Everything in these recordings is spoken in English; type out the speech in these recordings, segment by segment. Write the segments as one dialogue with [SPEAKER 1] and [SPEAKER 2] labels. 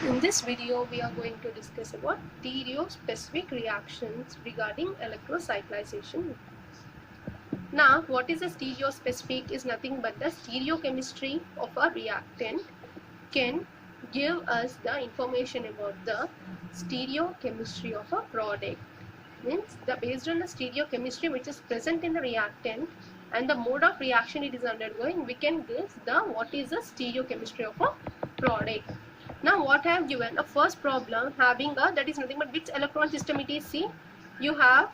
[SPEAKER 1] In this video, we are going to discuss about stereospecific reactions regarding electrocyclization. Now, what is a stereospecific is nothing but the stereochemistry of a reactant can give us the information about the stereochemistry of a product. Means based on the stereochemistry which is present in the reactant and the mode of reaction it is undergoing, we can guess the what is the stereochemistry of a product. Now what I have given a first problem having a that is nothing but which electron system it is. See, you have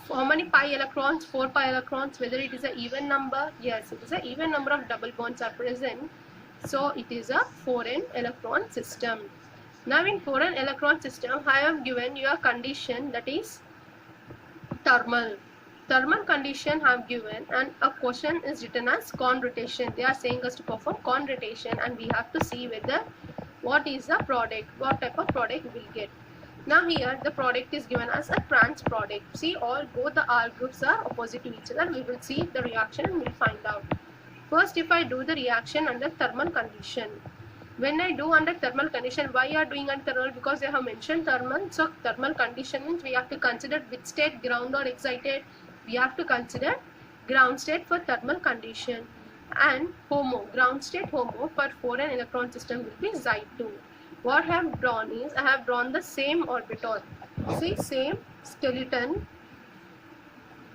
[SPEAKER 1] how many pi electrons? 4 pi electrons. Whether it is an even number? Yes, it is an even number of double bonds are present. So it is a 4n electron system. Now in 4n electron system, I have given you a condition that is thermal. Thermal condition have given and a question is written as conrotation. They are saying us to perform conrotation and we have to see whether what is the product, what type of product we will get. Now here the product is given as a trans product. See, all both the R groups are opposite to each other. We will see the reaction and we will find out. First, if I do the reaction under thermal condition. When I do under thermal condition, why are doing under thermal? Because they have mentioned thermal. So thermal condition means we have to consider which state, ground or excited. We have to consider ground state for thermal condition. And HOMO, ground state HOMO for 4n electron system will be Xi2. What I have drawn is, I have drawn the same orbital. See, same skeleton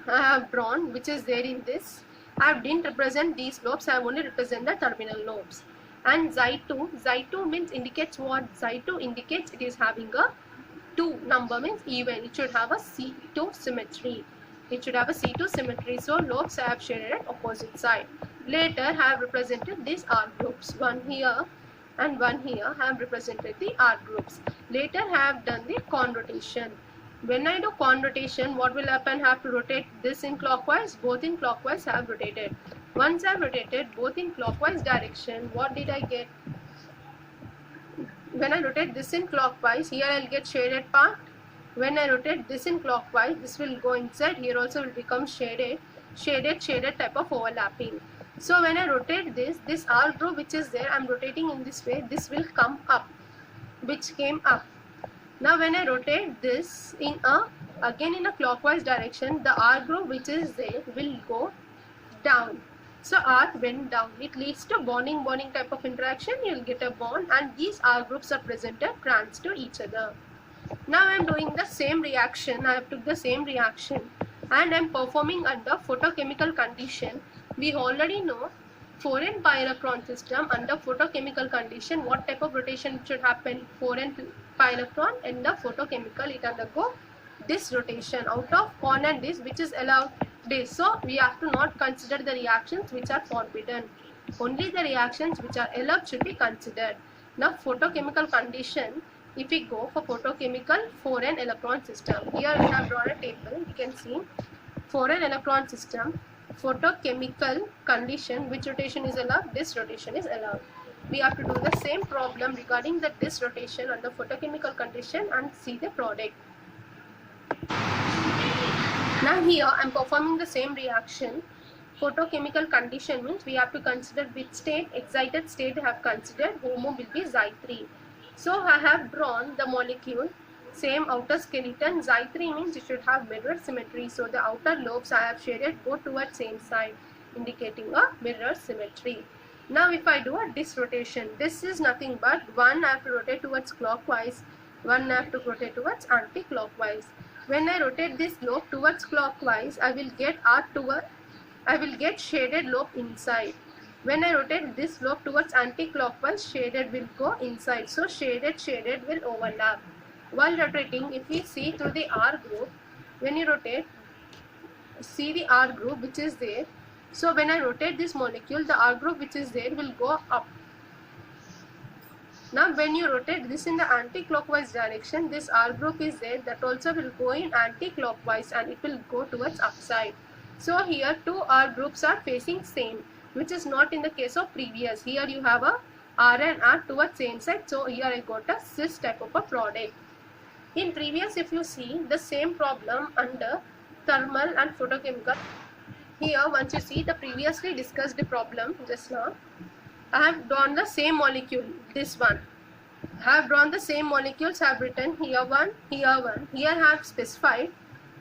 [SPEAKER 1] I have drawn which is there in this. I didn't represent these lobes, I have only represent the terminal lobes. And Xi2 means indicates what? Xi2 indicates it is having a 2 number means even. It should have a C2 symmetry. It should have a C2 symmetry. So lobes I have shaded at opposite side. Later I have represented these R groups. One here and one here I have represented the R groups. Later I have done the conrotation. When I do conrotation, what will happen? I have to rotate this in clockwise, both in clockwise I have rotated. Once I have rotated both in clockwise direction, what did I get? When I rotate this in clockwise, here I will get shaded part. When I rotate this in clockwise, this will go inside, here also will become shaded type of overlapping. So when I rotate this R group which is there, I am rotating in this way, this will come up, which came up. Now when I rotate this again in a clockwise direction, the R group which is there will go down. So R went down. It leads to bonding type of interaction. You will get a bond and these R groups are presented trans to each other. Now I am doing the same reaction. I have took the same reaction and I am performing under photochemical condition. We already know 4n pi electron system under photochemical condition, what type of rotation should happen? 4n pi electron in the photochemical, it undergo this rotation. Out of on and this, which is allowed? This. So we have to not consider the reactions which are forbidden. Only the reactions which are allowed should be considered. Now photochemical condition, if we go for photochemical 4n electron system, here we have drawn a table. You can see 4n electron system, photochemical condition, which rotation is allowed? This rotation is allowed. We have to do the same problem regarding the this rotation under photochemical condition and see the product. Now here I am performing the same reaction. Photochemical condition means we have to consider which state, excited state I have considered. HOMO will be Xi3. So I have drawn the molecule, same outer skeleton. Xi3 means it should have mirror symmetry. So the outer lobes I have shaded go towards same side, indicating a mirror symmetry. Now if I do a disrotation, this is nothing but one I have to rotate towards clockwise, one I have to rotate towards anti-clockwise. When I rotate this lobe towards clockwise, I will get shaded lobe inside. When I rotate this lobe towards anti-clockwise, shaded will go inside. So shaded will overlap. While rotating, if we see through the R group, when you rotate, see the R group which is there. So when I rotate this molecule, the R group which is there will go up. Now when you rotate this in the anti-clockwise direction, this R group is there, that also will go in anti-clockwise and it will go towards upside. So here two R groups are facing same, which is not in the case of previous. Here you have a R and R towards same side, so here I got a cis type of a product. In previous, if you see the same problem under thermal and photochemical, here once you see the previously discussed problem just now, I have drawn the same molecule, this one. have drawn the same molecules, have written here one, here have specified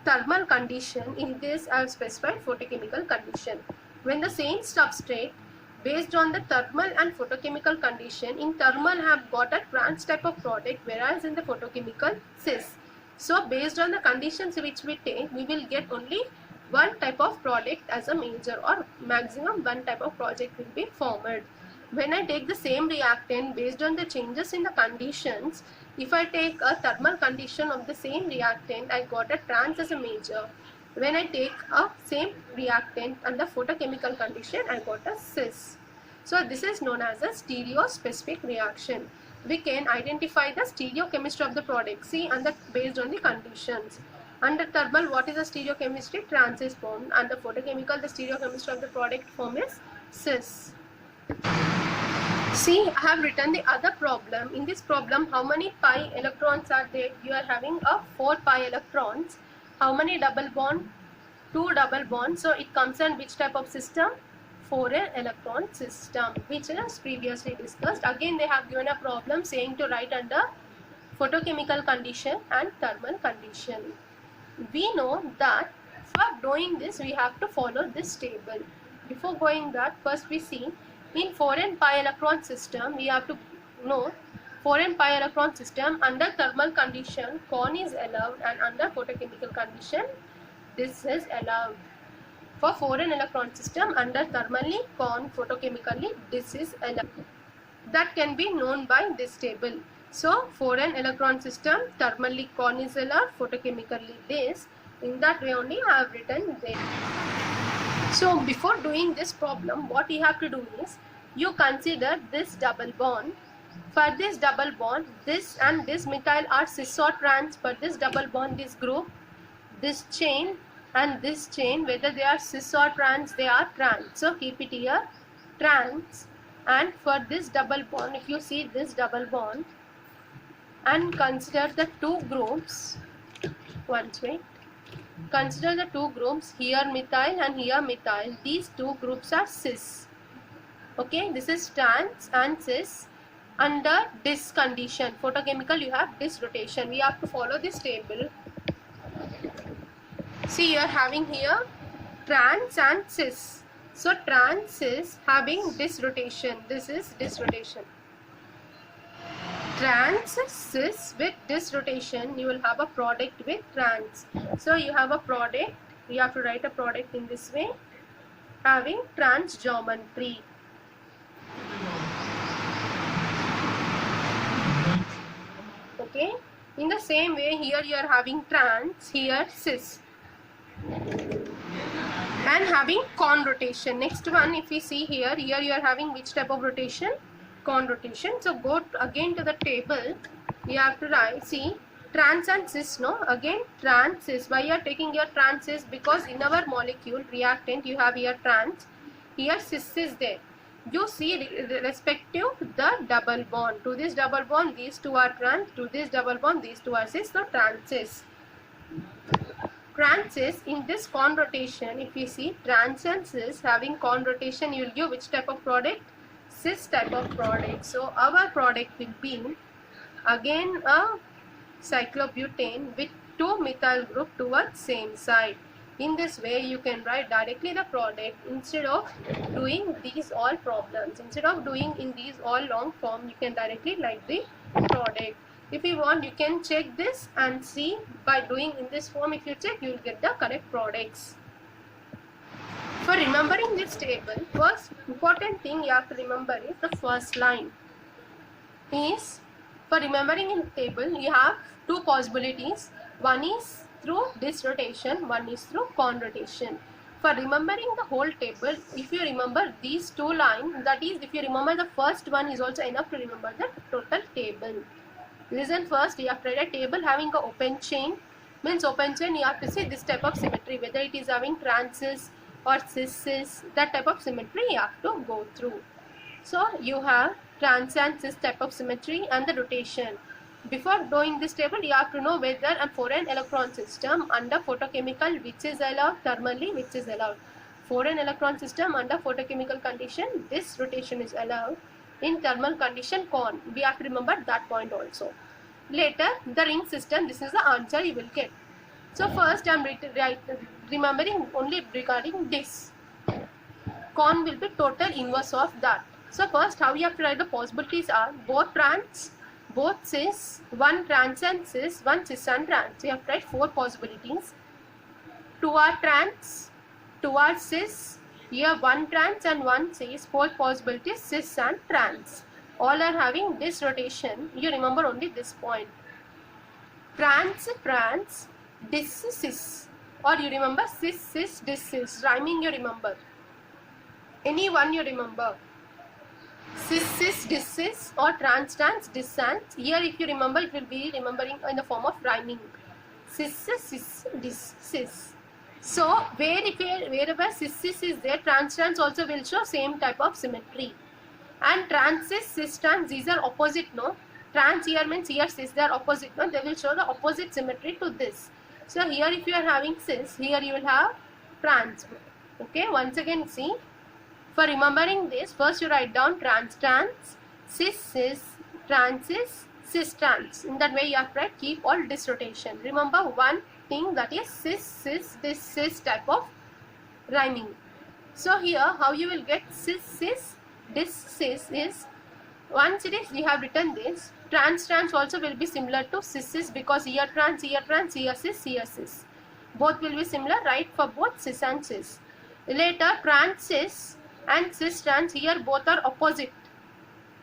[SPEAKER 1] thermal condition, in this I have specified photochemical condition. When the same substrate based on the thermal and photochemical condition, in thermal have got a trans type of product, whereas in the photochemical cis. So based on the conditions which we take, we will get only one type of product as a major, or maximum one type of project will be formed. When I take the same reactant based on the changes in the conditions, if I take a thermal condition of the same reactant, I got a trans as a major. When I take a same reactant under photochemical condition, I got a cis. So this is known as a stereospecific reaction. We can identify the stereochemistry of the product, see, under based on the conditions. Under thermal, what is the stereochemistry? Trans is formed. Under photochemical, the stereochemistry of the product form is cis. See, I have written the other problem. In this problem, how many pi electrons are there? You are having a 4 pi electrons. How many double bond? 2 double bonds. So it comes in which type of system? 4n electron system, which is previously discussed. Again, they have given a problem saying to write under photochemical condition and thermal condition. We know that for doing this, we have to follow this table. Before going that, first we see in 4n pi electron system, we have to know 4n pi electron system under thermal condition, con is allowed, and under photochemical condition, this is allowed. For 4n electron system, under thermally, con, photochemically, this is allowed. That can be known by this table. So 4n electron system, thermally con is allowed, photochemically this. In that way only I have written there. So before doing this problem, what you have to do is, you consider this double bond. For this double bond, this and this methyl are cis or trans. For this double bond, this group, this chain and this chain, whether they are cis or trans, they are trans. So keep it here, trans. And for this double bond, if you see this double bond and consider the two groups, once wait, consider the two groups, here methyl and here methyl. These two groups are cis. Okay, this is trans and cis. Under dis condition, photochemical, you have dis rotation. We have to follow this table. See, you are having here trans and cis. So trans cis having dis rotation. This is dis rotation. Trans cis with dis rotation, you will have a product with trans. So you have a product, you have to write a product in this way, having trans geometry. Okay, in the same way, here you are having trans, here cis, and having con rotation. Next one, if we see here you are having which type of rotation? Con rotation. So go again to the table, you have to write, see, trans and cis, no, again trans cis. Why you are taking your trans cis? Because in our molecule reactant you have here trans, here cis is there. You see respective the double bond. To this double bond, these two are trans. To this double bond, these two are cis. So trans cis. Trans cis, in this con rotation, if you see trans and cis having con rotation, you will give which type of product? Cis type of product. So our product will be again a cyclobutane with two methyl group towards same side. In this way, you can write directly the product instead of doing these all problems. Instead of doing in these all long form, you can directly write the product. If you want, you can check this and see by doing in this form. If you check, you will get the correct products. For remembering this table, first important thing you have to remember is the first line. Is for remembering in table, you have two possibilities. One is through dis rotation, one is through con rotation. For remembering the whole table, if you remember these two lines, that is, if you remember the first one is also enough to remember the total table. Listen first, you have to write a table having an open chain. Means open chain, you have to see this type of symmetry, whether it is having trans or cis, that type of symmetry you have to go through. So you have trans and cis type of symmetry and the rotation. Before doing this table, you have to know whether a 4n electron system under photochemical which is allowed, thermally which is allowed. 4n electron system under photochemical condition, this rotation is allowed. In thermal condition, con. We have to remember that point also. Later, the ring system, this is the answer you will get. So first I am remembering only regarding this. Con will be total inverse of that. So first how you have to write the possibilities are both trans, both cis, one trans and cis, one cis and trans. So you have to write 4 possibilities. 2 are trans, 2 are cis, here 1 trans and 1 cis, 4 possibilities cis and trans. All are having this rotation. You remember only this point. Trans, trans, dis, cis. Or you remember cis, cis, dis, cis. Rhyming you remember. Any one you remember. Cis, cis, dis, cis or trans, trans, dis, trans. Here if you remember, it will be remembering in the form of rhyming. Cis, cis, dis, cis. So wherever cis, cis is there, trans, trans also will show same type of symmetry. And trans, cis, trans, these are opposite, no? Trans here means here cis, they are opposite, no? They will show the opposite symmetry to this. So here if you are having cis, here you will have trans. Okay, once again see. For remembering this, first you write down trans, trans, cis, cis, trans, cis, trans. In that way you have to write, keep all this rotation. Remember one thing, that is cis, cis, this, cis type of rhyming. So here how you will get cis, cis, this, cis is, once it is, you have written this, trans, trans also will be similar to cis, cis, because here trans, here trans, here cis, here cis. Both will be similar, right, for both cis and cis. Later trans, cis and cis, trans, here both are opposite.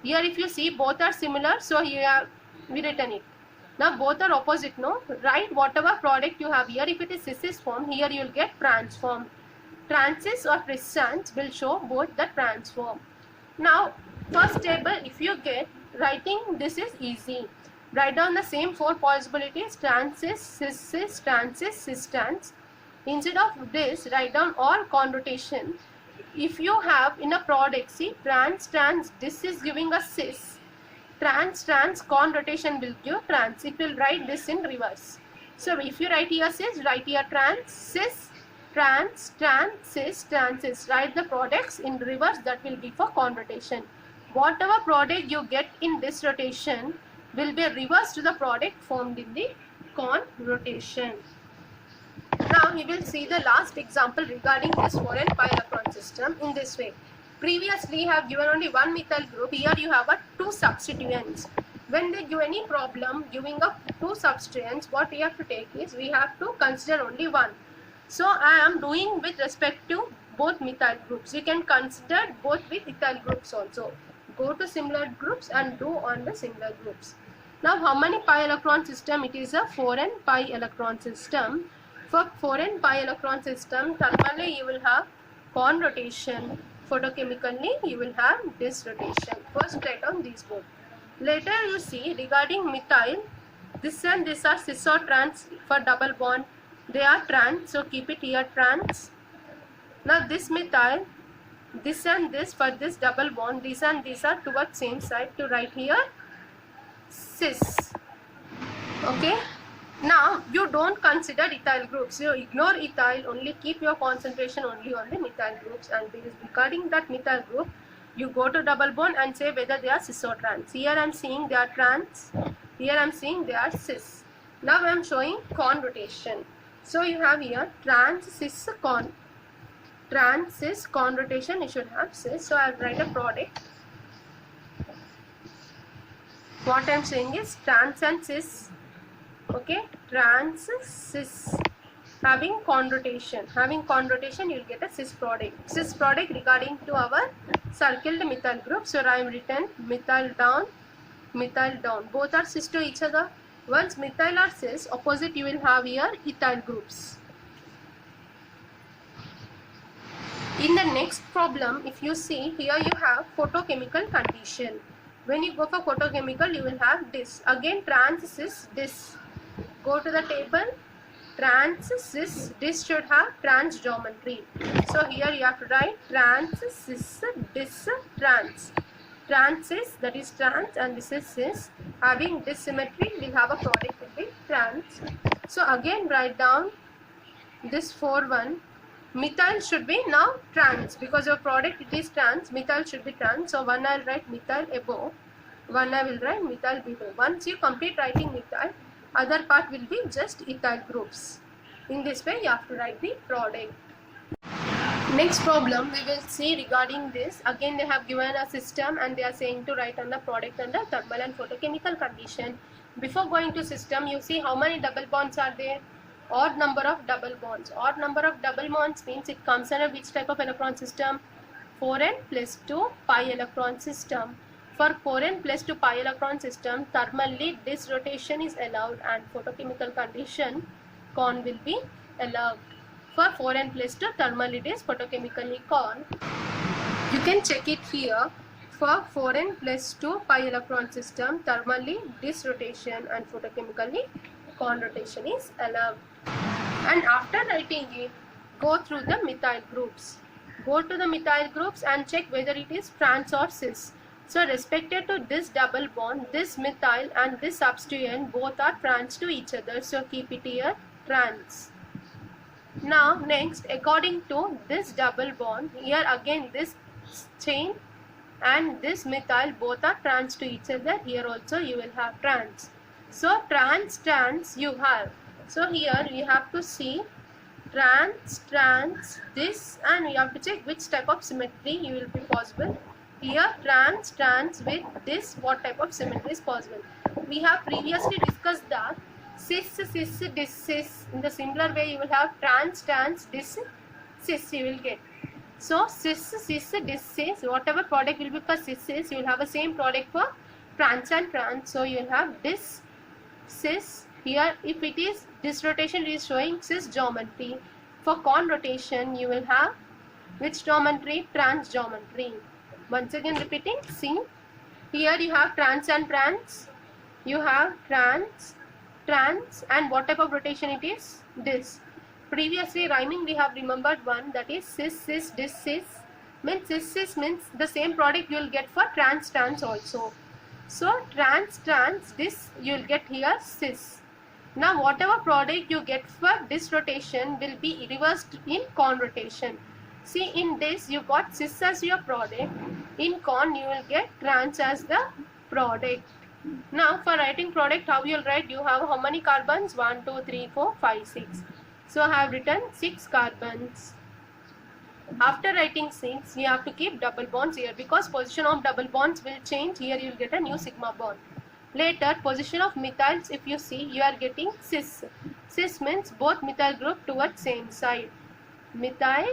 [SPEAKER 1] Here if you see both are similar, so here we written it. Now both are opposite, no? Write whatever product you have here. If it is cis, cis form, here you will get trans form. Trans, cis or cis, trans will show both the trans form. Now first table, if you get, writing this is easy. Write down the same 4 possibilities, trans, cis, cis, cis, trans, cis, trans. Instead of this, write down all connotation. If you have in a product, see trans, trans, this is giving a cis. Trans, trans, con rotation will give trans. It will write this in reverse. So if you write here cis, write here trans, cis, trans, trans, cis, trans, cis. Write the products in reverse, that will be for con rotation. Whatever product you get in this rotation will be reverse to the product formed in the con rotation. Now we will see the last example regarding this 4n pi electron system in this way. Previously I have given only one methyl group, here you have a 2 substituents. When they give any problem giving up 2 substituents, what we have to take is, we have to consider only one. So I am doing with respect to both methyl groups. You can consider both with ethyl groups also. Go to similar groups and do on the similar groups. Now how many pi electron system? It is a 4n pi electron system. For 4n pi electron system, thermally you will have con rotation, photochemically you will have this rotation. First write on these both. Later you see regarding methyl, this and this are cis or trans. For double bond they are trans, so keep it here trans. Now this methyl, this and this, for this double bond, these and these are towards same side, to write here cis. Okay. Now you don't consider ethyl groups, you ignore ethyl, only keep your concentration only on the methyl groups, and regarding that methyl group you go to double bond and say whether they are cis or trans. Here I am seeing they are trans, here I am seeing they are cis. Now I am showing con rotation. So you have here trans, cis, con. Trans, cis, con rotation, you should have cis. So I will write a product. What I am saying is trans and cis. Okay, trans, cis, having con rotation. Having con rotation, you will get a cis product. Cis product regarding to our circled methyl group. So I am written methyl down, both are cis to each other. Once methyl are cis, opposite you will have here ethyl groups. In the next problem, if you see here, you have photochemical condition. When you go for photochemical, you will have this. Again trans, cis, this. Go to the table, trans, cis, this should have trans geometry. So here you have to write trans, cis, dis, trans. Trans is, that is trans, and this is cis. Having this symmetry, we will have a product with the trans. So again write down this 4-1 Methyl should be now trans, because your product it is trans, methyl should be trans. So one I will write methyl above, one I will write methyl below. Once you complete writing methyl, other part will be just ethyl groups. In this way you have to write the product. Next problem we will see regarding this. Again they have given a system and they are saying to write on the product under thermal and photochemical condition. Before going to system, you see how many double bonds are there? Odd number of double bonds. Odd number of double bonds means it comes under which type of electron system? 4n plus 2 pi electron system. For 4n plus 2 pi electron system, thermally this rotation is allowed and photochemical condition con will be allowed. For 4n plus 2, thermal it is photochemically con. You can check it here. For 4n plus 2 pi electron system, thermally this rotation and photochemically con rotation is allowed. And after writing it, go through the methyl groups. Go to the methyl groups and check whether it is trans or cis. So respected to this double bond, this methyl and this substituent both are trans to each other. So keep it here trans. Now next, according to this double bond, here again this chain and this methyl both are trans to each other. Here also you will have trans. So trans you have. So here you have to see trans this, and you have to check which type of symmetry you will be possible. Here trans with this, what type of symmetry is possible. We have previously discussed that cis dis cis. In the similar way you will have trans dis cis you will get. So cis dis cis, whatever product will be for cis, you will have the same product for trans and trans. So you will have dis cis. Here if it is this rotation, it is showing cis geometry. For con rotation you will have which geometry? Trans geometry. Once again repeating, see, here you have trans and trans, you have trans and what type of rotation it is? This. Previously rhyming we have remembered one, that is cis dis cis. Means cis means the same product you will get for trans also. So trans this you will get here cis. Now whatever product you get for this rotation will be reversed in con rotation. See, in this you got cis as your product, in con you will get trans as the product. Now for writing product, how you will write? You have how many carbons? 1, 2, 3, 4, 5, 6. So I have written 6 carbons. After writing 6, you have to keep double bonds here, because position of double bonds will change. Here you will get a new sigma bond. Later position of methyls, if you see, you are getting cis. Cis means both methyl group towards same side. Methyl.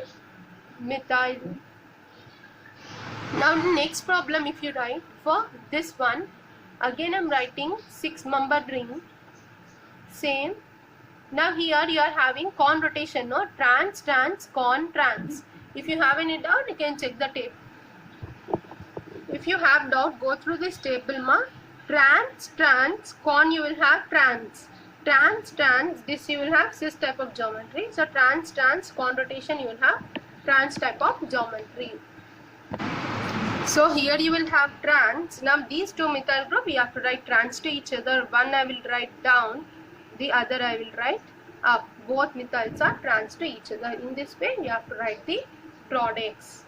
[SPEAKER 1] Now next problem, if you write for this one, again I am writing 6 membered ring, same. Now here you are having con rotation, no? Trans con trans. If you have any doubt, you can check the table. If you have doubt, go through this table ma. Trans con you will have trans this you will have cis type of geometry. So trans con rotation you will have trans type of geometry. So here you will have trans. Now these two methyl group you have to write trans to each other. One I will write down, the other I will write up. Both methyls are trans to each other. In this way you have to write the products.